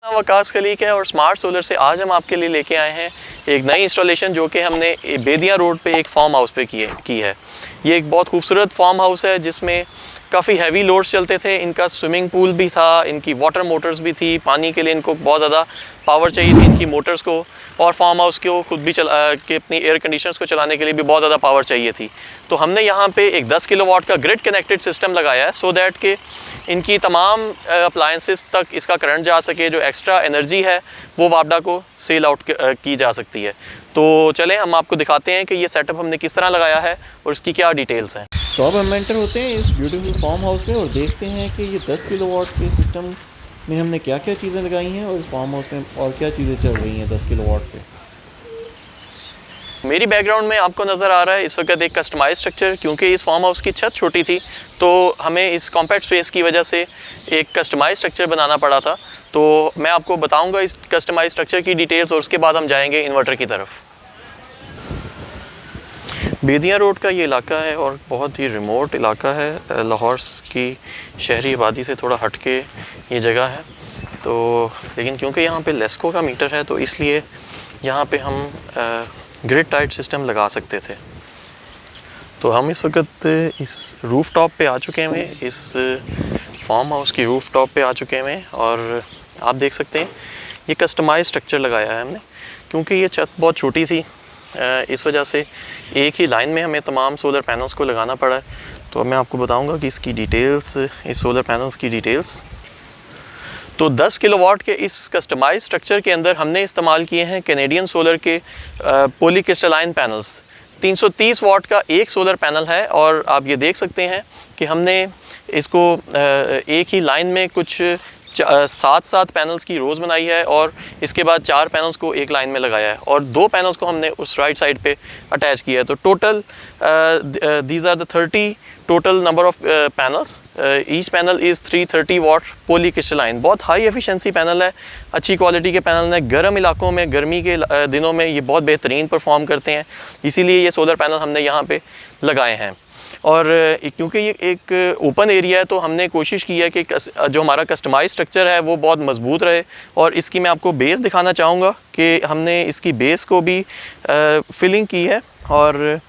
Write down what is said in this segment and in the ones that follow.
वकास खलीक है और smart solar से आज हम आपके लिए लेके आए हैं एक नई इंस्टॉलेशन जो कि हमने बेदिया रोड पे एक फार्म हाउस पे की है। ये एक बहुत खूबसूरत फार्म हाउस है जिसमें काफ़ी हैवी लोड्स चलते थे। इनका स्विमिंग पूल भी था, इनकी वाटर मोटर्स भी थी, पानी के लिए इनको बहुत ज़्यादा पावर चाहिए थी इनकी मोटर्स को, और फार्म हाउस को खुद भी के अपनी एयर कंडीशनर्स को चलाने के लिए भी बहुत ज़्यादा पावर चाहिए थी। तो हमने यहाँ पे एक 10 किलोवाट का ग्रिड कनेक्टेड सिस्टम लगाया है सो दैट कि इनकी तमाम अप्लायंसेस तक इसका करंट जा सके। जो एक्स्ट्रा एनर्जी है वो वापडा को सेल आउट की जा सकती है। तो चलें हम आपको दिखाते हैं कि ये सेटअप हमने किस तरह लगाया है और इसकी क्या डिटेल्स हैं। तो अब हम एंटर होते हैं इस ब्यूटीफुल फार्म हाउस में और देखते हैं कि ये 10 किलोवाट के सिस्टम में हमने क्या क्या चीज़ें लगाई हैं और इस फार्म हाउस में और क्या चीज़ें चल रही हैं 10 किलोवाट पे। मेरी बैकग्राउंड में आपको नज़र आ रहा है इस वक्त एक कस्टमाइज स्ट्रक्चर, क्योंकि इस फार्म हाउस की छत छोटी थी तो हमें इस कॉम्पैक्ट स्पेस की वजह से एक कस्टमाइज स्ट्रक्चर बनाना पड़ा था। तो मैं आपको बताऊंगा इस कस्टमाइज स्ट्रक्चर की डिटेल्स और उसके बाद हम जाएंगे इन्वर्टर की तरफ। बेदिया रोड का ये इलाका है और बहुत ही रिमोट इलाका है। लाहौर की शहरी आबादी से थोड़ा हट के ये जगह है। तो लेकिन क्योंकि यहाँ पे लेस्को का मीटर है तो इसलिए यहाँ पे हम ग्रिड टाइड सिस्टम लगा सकते थे। तो हम इस वक्त इस रूफ टॉप पे आ चुके हैं, इस फार्म हाउस की रूफ टॉप पे आ चुके हैं और आप देख सकते हैं ये कस्टमाइज स्ट्रक्चर लगाया है हमने। क्योंकि ये छत बहुत छोटी थी इस वजह से एक ही लाइन में हमें तमाम सोलर पैनल्स को लगाना पड़ा है। तो अब मैं आपको बताऊंगा कि इसकी डिटेल्स, इस सोलर पैनल्स की डिटेल्स। तो 10 किलोवाट के इस कस्टमाइज स्ट्रक्चर के अंदर हमने इस्तेमाल किए हैं कैनेडियन सोलर के पॉलीक्रिस्टलाइन पैनल्स। 330 वाट का एक सोलर पैनल है और आप ये देख सकते हैं कि हमने इसको एक ही लाइन में कुछ 7 पैनल्स की रोज़ बनाई है और इसके बाद 4 पैनल्स को एक लाइन में लगाया है और 2 पैनल्स को हमने उस राइट साइड पे अटैच किया है। तो total these are the 30 total number of panels. Each panel is 330 watt polycrystalline. बहुत हाई एफिशिएंसी पैनल है, अच्छी क्वालिटी के पैनल हैं। गर्म इलाकों में, गर्मी के दिनों में ये बहुत बेहतरीन परफॉर्म करते हैं, इसीलिए ये सोलर पैनल हमने यहाँ पे लगाए हैं। और क्योंकि ये एक ओपन एरिया है तो हमने कोशिश की है कि जो हमारा कस्टमाइज स्ट्रक्चर है वो बहुत मजबूत रहे। और इसकी मैं आपको बेस दिखाना चाहूँगा कि हमने इसकी बेस को भी फिलिंग की है और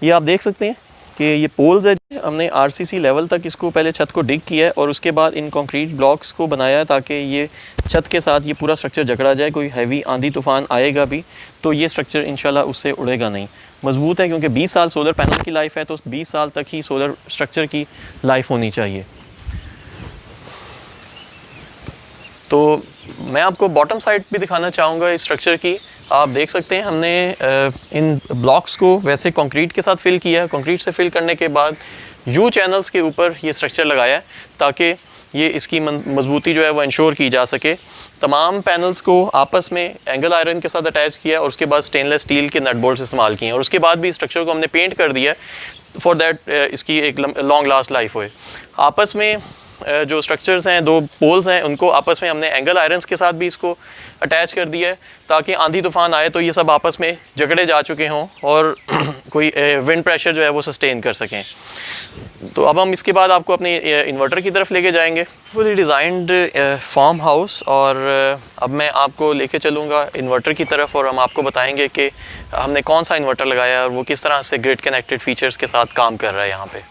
ये आप देख सकते हैं कि ये पोल्स है। हमने आरसीसी लेवल तक इसको पहले छत को डिग किया है और उसके बाद इन कंक्रीट ब्लॉक्स को बनाया है ताकि ये छत के साथ ये पूरा स्ट्रक्चर जकड़ा जाए। कोई हैवी आंधी तूफान आएगा भी तो ये स्ट्रक्चर इंशाल्लाह उससे उड़ेगा नहीं, मजबूत है। क्योंकि 20 साल सोलर पैनल की लाइफ है तो 20 साल तक ही सोलर स्ट्रक्चर की लाइफ होनी चाहिए। तो मैं आपको बॉटम साइड भी दिखाना चाहूँगा इस स्ट्रक्चर की। आप देख सकते हैं हमने इन ब्लॉक्स को वैसे कंक्रीट के साथ फिल किया है। कंक्रीट से फिल करने के बाद यू चैनल्स के ऊपर ये स्ट्रक्चर लगाया है ताकि ये इसकी मजबूती जो है वो इंश्योर की जा सके। तमाम पैनल्स को आपस में एंगल आयरन के साथ अटैच किया और उसके बाद स्टेनलेस स्टील के नट बोल्ट्स इस्तेमाल किए हैं और उसके बाद भी स्ट्रक्चर को हमने पेंट कर दिया है फॉर दैट इसकी एक लॉन्ग लास्ट लाइफ होए। आपस में जो स्ट्रक्चर्स हैं, 2 पोल्स हैं, उनको आपस में हमने एंगल आयरन्स के साथ भी इसको अटैच कर दिया है ताकि आंधी तूफान आए तो ये सब आपस में जकड़े जा चुके हों और कोई विंड प्रेशर जो है वो सस्टेन कर सकें। तो अब हम इसके बाद आपको अपने इन्वर्टर की तरफ लेके जाएंगे। फुली डिज़ाइंड फार्म हाउस और अब मैं आपको लेके चलूँगा इन्वर्टर की तरफ और हम आपको बताएंगे कि हमने कौन सा इन्वर्टर लगाया है और वो किस तरह से ग्रिड कनेक्टेड फीचर्स के साथ काम कर रहा है यहाँ पे।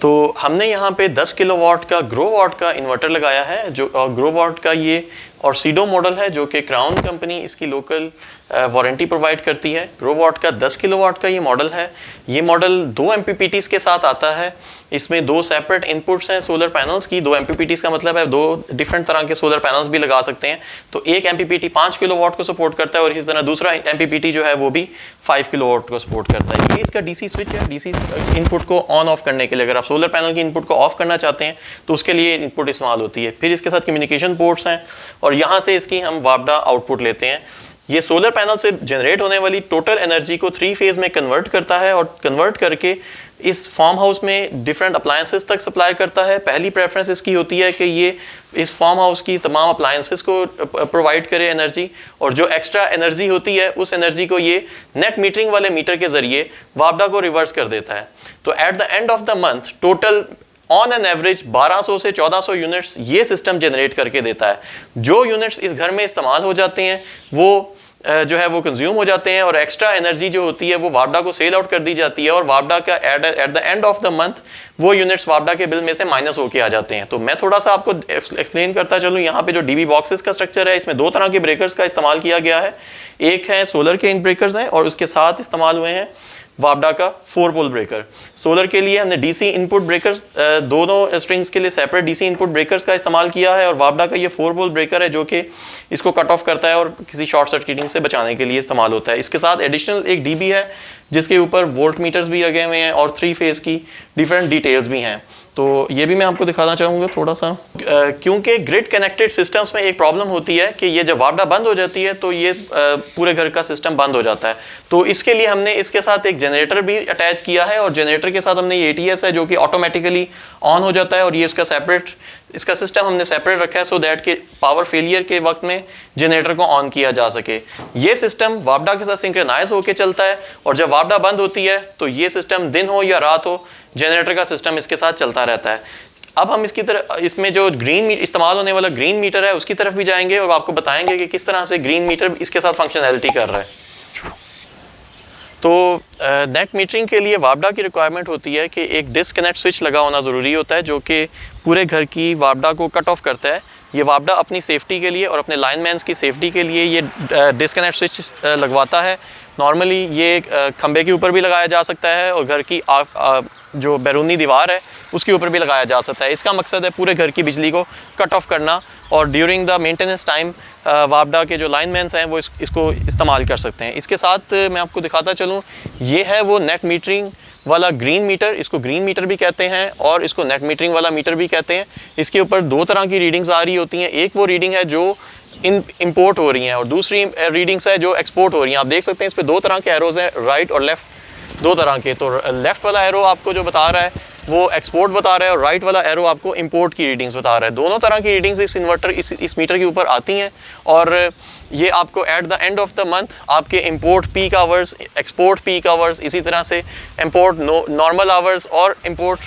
तो हमने यहाँ पे 10 किलोवाट का ग्रो वाट का इन्वर्टर लगाया है जो ग्रो वाट का ये ऑर्सीडो मॉडल है जो कि क्राउन कंपनी इसकी लोकल वारंटी प्रोवाइड करती है। ग्रो वाट का 10 किलोवाट का ये मॉडल है। ये मॉडल 2 MPPTs के साथ आता है। इसमें 2 सेपरेट इनपुट्स हैं सोलर पैनल्स की। 2 MPPTs का मतलब है 2 डिफरेंट तरह के सोलर पैनल्स भी लगा सकते हैं। तो एक MPPT 5 किलोवाट को सपोर्ट करता है और इसी तरह दूसरा MPPT जो है वो भी 5 किलोवाट को सपोर्ट करता है। ये इसका DC स्विच है, DC इनपुट को ऑन ऑफ करने के लिए। अगर आप सोलर पैनल की इनपुट को ऑफ करना चाहते हैं तो उसके लिए इनपुट इस्तेमाल होती है। फिर इसके साथ कम्युनिकेशन पोर्ट्स हैं और यहाँ से इसकी हम वापडा आउटपुट लेते हैं। ये सोलर पैनल से जनरेट होने वाली टोटल एनर्जी को 3 फेज में कन्वर्ट करता है और कन्वर्ट करके इस फार्म हाउस में डिफरेंट अप्लायंसेस तक सप्लाई करता है। पहली प्रेफरेंस इसकी होती है कि ये इस फार्म हाउस की तमाम अप्लायंसेस को प्रोवाइड करे एनर्जी, और जो एक्स्ट्रा एनर्जी होती है उस एनर्जी को ये नेट मीटरिंग वाले मीटर के जरिए वापडा को रिवर्स कर देता है। तो eight the end of the month total on an average 1200 से 1400 यूनिट्स ये सिस्टम जनरेट करके देता है। जो यूनिट्स इस घर में इस्तेमाल हो जाते हैं वो जो है वो कंज्यूम हो जाते हैं और एक्स्ट्रा एनर्जी जो होती है वो वापडा को सेल आउट कर दी जाती है और वापडा का eight the end of the month वो यूनिट्स वापडा के बिल में से माइनस होके आ जाते हैं। तो मैं थोड़ा सा आपको एक्सप्लेन करता चलूँ। यहाँ पे जो डीबी बॉक्सेस का स्ट्रक्चर है इसमें 2 तरह के ब्रेकर्स का इस्तेमाल किया गया है। एक है सोलर के इन ब्रेकर्स हैं और उसके साथ इस्तेमाल हुए हैं वापडा का 4 पोल ब्रेकर। सोलर के लिए हमने डीसी इनपुट ब्रेकर्स दोनों स्ट्रिंग्स के लिए सेपरेट डीसी इनपुट ब्रेकर्स का इस्तेमाल किया है और वापडा का ये 4 पोल ब्रेकर है जो कि इसको कट ऑफ करता है और किसी शॉर्ट सर्किटिंग से बचाने के लिए इस्तेमाल होता है। इसके साथ एडिशनल एक डीबी है जिसके ऊपर वोल्ट मीटर्स भी लगे हुए हैं और 3 फेज की डिफरेंट डिटेल्स भी हैं। तो ये भी मैं आपको दिखाना चाहूँगा थोड़ा सा। क्योंकि ग्रिड कनेक्टेड सिस्टम्स में एक प्रॉब्लम होती है कि ये जब वापडा बंद हो जाती है तो ये पूरे घर का सिस्टम बंद हो जाता है। तो इसके लिए हमने इसके साथ एक जनरेटर भी अटैच किया है और जनरेटर के साथ हमने ये ATS है जो कि ऑटोमेटिकली ऑन हो जाता है और ये इसका सिस्टम हमने सेपरेट रखा है सो दैट कि पावर फेलियर के वक्त में जनरेटर को ऑन किया जा सके। ये सिस्टम वापडा के साथ सिंक्रोनाइज होकर चलता है और जब वापडा बंद होती है तो ये सिस्टम दिन हो या रात हो जनरेटर का सिस्टम इसके साथ चलता रहता है। अब हम इसमें जो इस्तेमाल होने वाला ग्रीन मीटर है उसकी तरफ भी जाएंगे और आपको बताएंगे कि किस तरह से ग्रीन मीटर इसके साथ फंक्शनैलिटी कर रहा है। तो नेट मीटरिंग के लिए वापडा की रिक्वायरमेंट होती है कि एक डिस्कनेक्ट स्विच लगा होना ज़रूरी होता है जो कि पूरे घर की वापडा को कट ऑफ करता है। ये वापडा अपनी सेफ्टी के लिए और अपने लाइनमैन्स की सेफ्टी के लिए ये डिस्कनेक्ट स्विच लगवाता है। नॉर्मली ये खंबे के ऊपर भी लगाया जा सकता है और घर की जो बैरूनी दीवार है उसके ऊपर भी लगाया जा सकता है। इसका मकसद है पूरे घर की बिजली को कट ऑफ करना और ड्यूरिंग द मेंटेनेंस टाइम वापडा के जो लाइनमैन्स हैं वो इसको इस्तेमाल कर सकते हैं। इसके साथ मैं आपको दिखाता चलूँ, ये है वो नेट मीटरिंग वाला ग्रीन मीटर। इसको ग्रीन मीटर भी कहते हैं और इसको नेट मीटरिंग वाला मीटर भी कहते हैं। इसके ऊपर 2 तरह की रीडिंग्स आ रही होती हैं। एक वो रीडिंग है जो इंपोर्ट हो रही हैं और दूसरी रीडिंग्स है जो एक्सपोर्ट हो रही हैं। आप देख सकते हैं इस पर 2 तरह के एरोज हैं, राइट और लेफ़्ट 2 तरह के। तो लेफ़्ट वाला एरो आपको जो बता रहा है वो एक्सपोर्ट बता रहा है और राइट वाला एरो आपको इंपोर्ट की रीडिंग्स बता रहा है। दोनों तरह की रीडिंग्स इस मीटर के ऊपर आती हैं और ये आपको at the end of the month आपके import peak hours, export peak hours, इसी तरह से इंपोर्ट नॉर्मल आवर्स और इंपोर्ट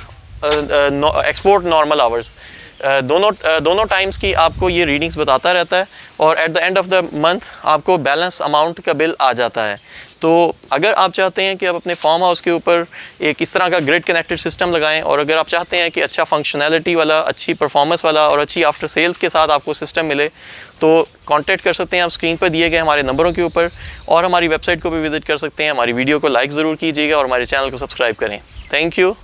एक्सपोर्ट नॉर्मल आवर्स दोनों टाइम्स की आपको ये रीडिंग्स बताता रहता है और at the end of the month आपको बैलेंस अमाउंट का बिल आ जाता है। तो अगर आप चाहते हैं कि आप अपने फार्म हाउस के ऊपर एक इस तरह का ग्रिड कनेक्टेड सिस्टम लगाएं और अगर आप चाहते हैं कि अच्छा फंक्शनैलिटी वाला, अच्छी परफॉर्मेंस वाला और अच्छी आफ्टर सेल्स के साथ आपको सिस्टम मिले तो कांटेक्ट कर सकते हैं आप स्क्रीन पर दिए गए हमारे नंबरों के ऊपर और हमारी वेबसाइट को भी विजिट कर सकते हैं। हमारी वीडियो को लाइक ज़रूर कीजिएगा और हमारे चैनल को सब्सक्राइब करें। Thank you.